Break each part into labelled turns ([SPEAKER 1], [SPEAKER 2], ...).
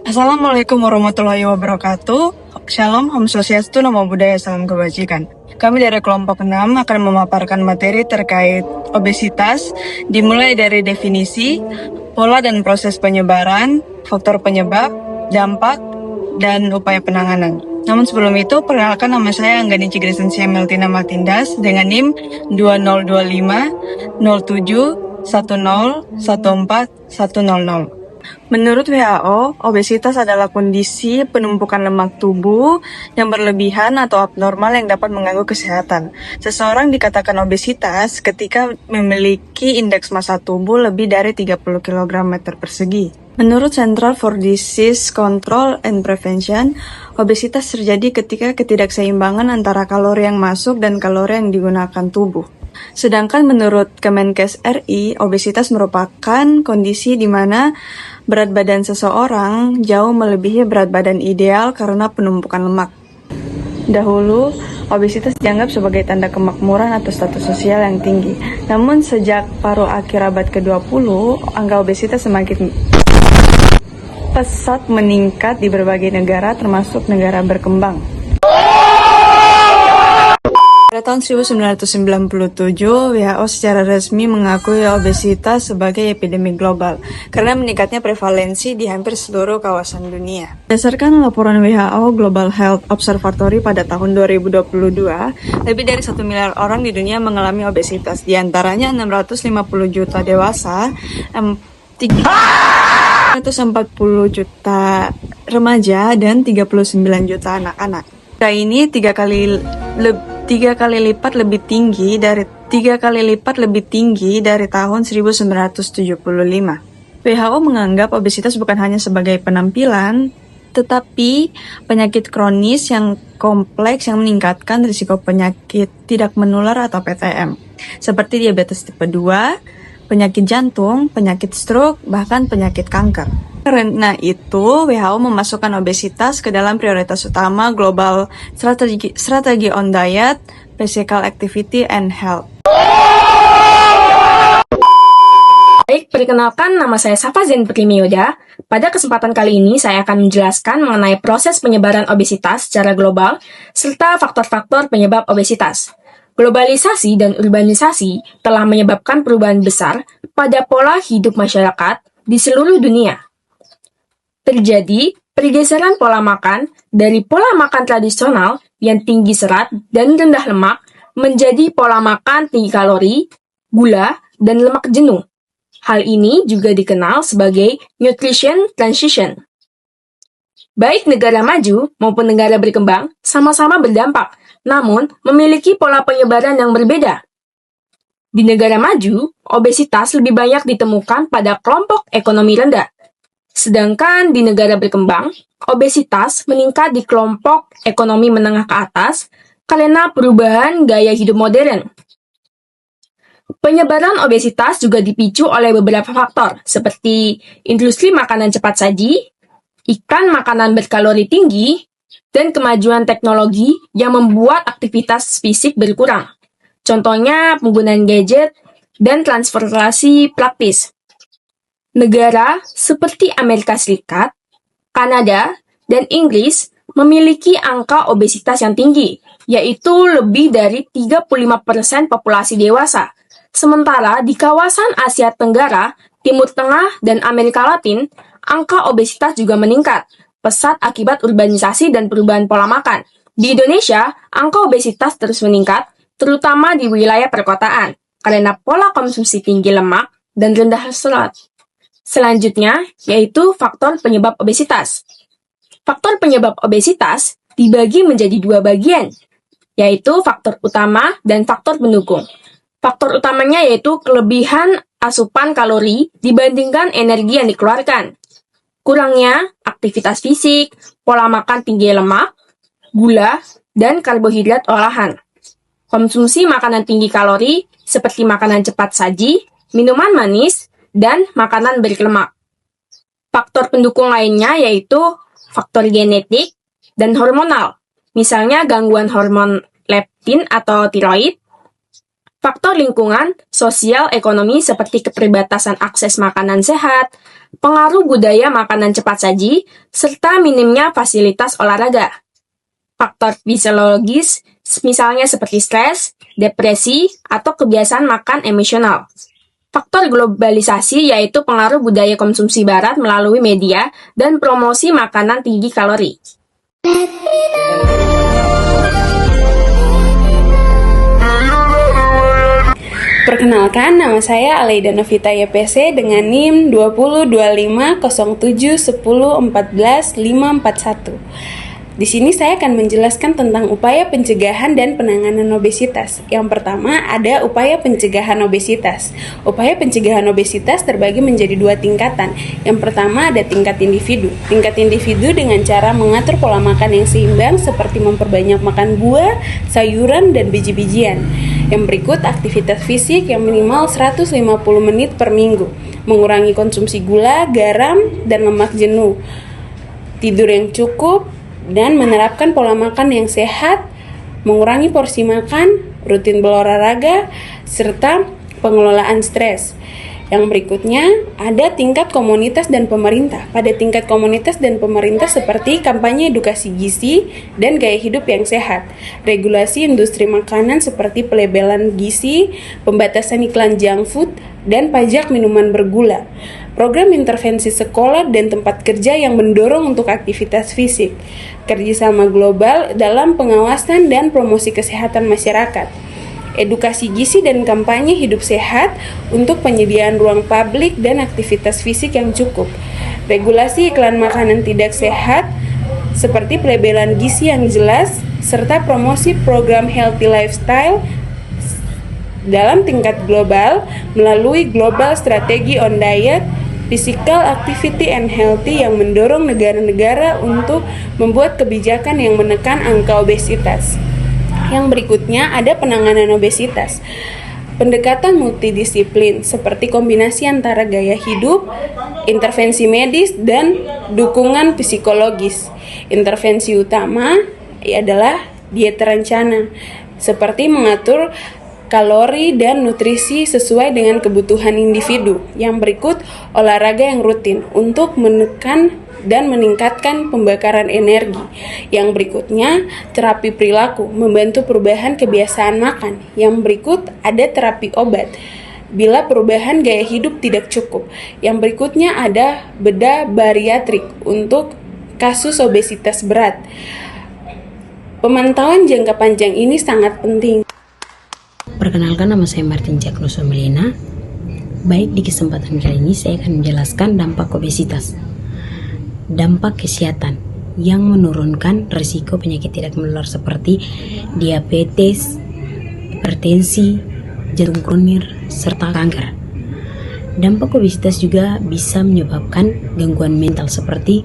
[SPEAKER 1] Assalamualaikum warahmatullahi wabarakatuh. Shalom, Om Swastiastu, Namo Buddhaya, Salam Kebajikan. Kami dari kelompok 6 akan memaparkan materi terkait obesitas, dimulai dari definisi, pola dan proses penyebaran, faktor penyebab, dampak, dan upaya penanganan. Namun sebelum itu, perkenalkan nama saya Anggani Cigresensia Meltina Martindas dengan NIM 2025 07 10 14 100. Menurut WHO, obesitas adalah kondisi penumpukan lemak tubuh yang berlebihan atau abnormal yang dapat mengganggu kesehatan. Seseorang dikatakan obesitas ketika memiliki indeks massa tubuh lebih dari 30 kg/m². Menurut Center for Disease Control and Prevention, obesitas terjadi ketika ketidakseimbangan antara kalori yang masuk dan kalori yang digunakan tubuh. Sedangkan menurut Kemenkes RI, obesitas merupakan kondisi di mana berat badan seseorang jauh melebihi berat badan ideal karena penumpukan lemak. Dahulu, obesitas dianggap sebagai tanda kemakmuran atau status sosial yang tinggi. Namun sejak paruh akhir abad ke-20, angka obesitas semakin pesat meningkat di berbagai negara termasuk negara berkembang. Pada tahun 1997, WHO secara resmi mengakui obesitas sebagai epidemi global karena meningkatnya prevalensi di hampir seluruh kawasan dunia. Berdasarkan laporan WHO Global Health Observatory pada tahun 2022, lebih dari 1 miliar orang di dunia mengalami obesitas, di antaranya 650 juta dewasa, 340 juta remaja, dan 39 juta anak-anak. Angka ini tiga kali lipat lebih tinggi dari tahun 1975. WHO menganggap obesitas bukan hanya sebagai penampilan, tetapi penyakit kronis yang kompleks yang meningkatkan risiko penyakit tidak menular atau PTM, seperti diabetes tipe 2, penyakit jantung, penyakit stroke, bahkan penyakit kanker. Karena itu, WHO memasukkan obesitas ke dalam prioritas utama Global Strategy on Diet, Physical Activity, and Health.
[SPEAKER 2] Baik, perkenalkan nama saya Safa Zen Yoda. Pada kesempatan kali ini, saya akan menjelaskan mengenai proses penyebaran obesitas secara global, serta faktor-faktor penyebab obesitas. Globalisasi dan urbanisasi telah menyebabkan perubahan besar pada pola hidup masyarakat di seluruh dunia. Terjadi pergeseran pola makan dari pola makan tradisional yang tinggi serat dan rendah lemak menjadi pola makan tinggi kalori, gula, dan lemak jenuh. Hal ini juga dikenal sebagai nutrition transition. Baik negara maju maupun negara berkembang sama-sama berdampak, namun memiliki pola penyebaran yang berbeda. Di negara maju, obesitas lebih banyak ditemukan pada kelompok ekonomi rendah. Sedangkan di negara berkembang, obesitas meningkat di kelompok ekonomi menengah ke atas karena perubahan gaya hidup modern. Penyebaran obesitas juga dipicu oleh beberapa faktor, seperti industri makanan cepat saji, iklan makanan berkalori tinggi, dan kemajuan teknologi yang membuat aktivitas fisik berkurang. Contohnya penggunaan gadget dan transportasi praktis. Negara seperti Amerika Serikat, Kanada, dan Inggris memiliki angka obesitas yang tinggi, yaitu lebih dari 35% populasi dewasa. Sementara di kawasan Asia Tenggara, Timur Tengah, dan Amerika Latin, angka obesitas juga meningkat, pesat akibat urbanisasi dan perubahan pola makan. Di Indonesia, angka obesitas terus meningkat, terutama di wilayah perkotaan, karena pola konsumsi tinggi lemak dan rendah serat. Selanjutnya, yaitu faktor penyebab obesitas. Faktor penyebab obesitas dibagi menjadi dua bagian, yaitu faktor utama dan faktor pendukung. Faktor utamanya yaitu kelebihan asupan kalori dibandingkan energi yang dikeluarkan. Kurangnya aktivitas fisik, pola makan tinggi lemak, gula, dan karbohidrat olahan. konsumsi makanan tinggi kalori seperti makanan cepat saji, minuman manis, dan makanan berlemak. Faktor pendukung lainnya yaitu faktor genetik dan hormonal, misalnya gangguan hormon leptin atau tiroid, faktor lingkungan, sosial, ekonomi seperti keterbatasan akses makanan sehat, pengaruh budaya makanan cepat saji, serta minimnya fasilitas olahraga. Faktor fisiologis, misalnya seperti stres, depresi, atau kebiasaan makan emosional. Faktor globalisasi yaitu pengaruh budaya konsumsi barat melalui media dan promosi makanan tinggi kalori.
[SPEAKER 3] Perkenalkan, nama saya Aleida Novita YPC dengan NIM 20250710141541. Di sini saya akan menjelaskan tentang upaya pencegahan dan penanganan obesitas. Yang pertama ada upaya pencegahan obesitas. Upaya pencegahan obesitas terbagi menjadi dua tingkatan. Yang pertama ada tingkat individu. Tingkat individu dengan cara mengatur pola makan yang seimbang seperti memperbanyak makan buah, sayuran, dan biji-bijian. Yang berikut aktivitas fisik yang minimal 150 menit per minggu. Mengurangi konsumsi gula, garam, dan lemak jenuh. Tidur yang cukup, dan menerapkan pola makan yang sehat, mengurangi porsi makan, rutin berolahraga, serta pengelolaan stres. Yang berikutnya ada tingkat komunitas dan pemerintah. Pada tingkat komunitas dan pemerintah seperti kampanye edukasi gizi dan gaya hidup yang sehat, regulasi industri makanan seperti pelabelan gizi, pembatasan iklan junk food, dan pajak minuman bergula. Program intervensi sekolah dan tempat kerja yang mendorong untuk aktivitas fisik, kerjasama global dalam pengawasan dan promosi kesehatan masyarakat, edukasi gizi dan kampanye hidup sehat untuk penyediaan ruang publik dan aktivitas fisik yang cukup, regulasi iklan makanan tidak sehat seperti pelabelan gizi yang jelas, serta promosi program healthy lifestyle dalam tingkat global melalui Global Strategy on Diet, Physical Activity and Healthy yang mendorong negara-negara untuk membuat kebijakan yang menekan angka obesitas. Yang berikutnya ada penanganan obesitas. Pendekatan multidisiplin seperti kombinasi antara gaya hidup, intervensi medis, dan dukungan psikologis. Intervensi utama adalah diet terencana, seperti mengatur kalori dan nutrisi sesuai dengan kebutuhan individu. Yang berikut, olahraga yang rutin untuk menekan dan meningkatkan pembakaran energi. Yang berikutnya, terapi perilaku membantu perubahan kebiasaan makan. Yang berikut, ada terapi obat bila perubahan gaya hidup tidak cukup. Yang berikutnya ada bedah bariatrik untuk kasus obesitas berat. Pemantauan jangka panjang ini sangat penting.
[SPEAKER 4] Perkenalkan, nama saya Martin Cakloso Melina. Baik, di kesempatan kali ini saya akan menjelaskan dampak obesitas. Dampak kesehatan yang menurunkan risiko penyakit tidak menular seperti diabetes, hipertensi, jantung koroner, serta kanker. Dampak obesitas juga bisa menyebabkan gangguan mental seperti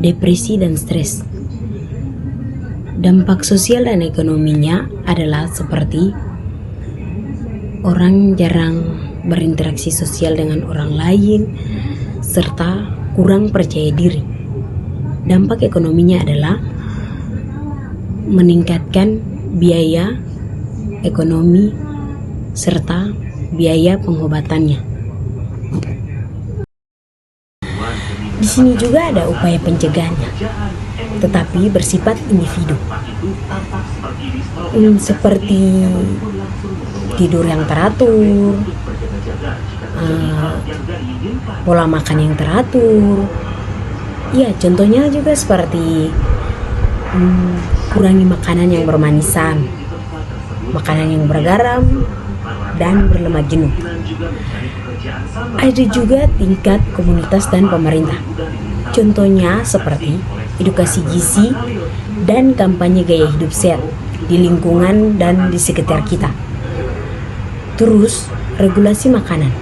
[SPEAKER 4] depresi dan stres. Dampak sosial dan ekonominya adalah seperti orang jarang berinteraksi sosial dengan orang lain, serta kurang percaya diri. Dampak ekonominya adalah meningkatkan biaya ekonomi serta biaya pengobatannya. Di sini juga ada upaya pencegahannya, tetapi bersifat individu, seperti tidur yang teratur, pola makan yang teratur. Ya, contohnya juga seperti kurangi makanan yang bermanisan, makanan yang bergaram, dan berlemak jenuh. Ada juga tingkat komunitas dan pemerintah. Contohnya seperti edukasi gizi dan kampanye gaya hidup sehat di lingkungan dan di sekitar kita. Terus, regulasi makanan.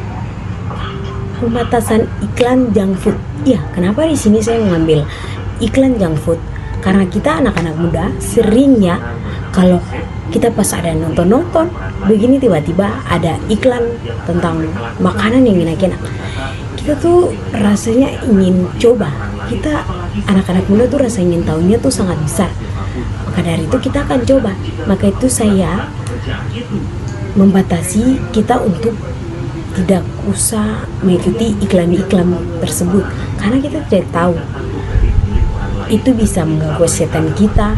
[SPEAKER 4] Pembatasan iklan junk food. Ya, kenapa di sini saya mengambil iklan junk food? Karena kita anak-anak muda seringnya kalau kita pas ada nonton-nonton begini tiba-tiba ada iklan tentang makanan yang enak-enak, kita tuh rasanya ingin coba. Kita anak-anak muda tuh rasa ingin tahunya tuh sangat besar. Maka dari itu kita akan coba. Maka itu saya membatasi kita untuk tidak usah mengikuti iklan-iklan tersebut, karena kita tidak tahu itu bisa mengganggu kesehatan kita,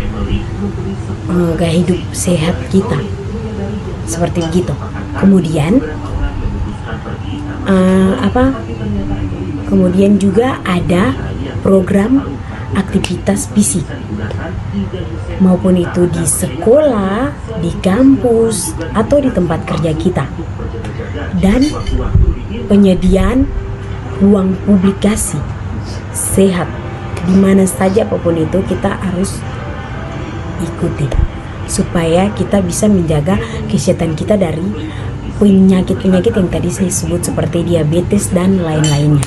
[SPEAKER 4] gaya hidup sehat kita, seperti begitu. Kemudian kemudian juga ada program aktivitas fisik, maupun itu di sekolah, di kampus, atau di tempat kerja kita, dan penyediaan ruang publikasi sehat di mana saja apapun itu kita harus ikuti supaya kita bisa menjaga kesehatan kita dari penyakit-penyakit yang tadi saya sebut seperti diabetes dan lain-lainnya.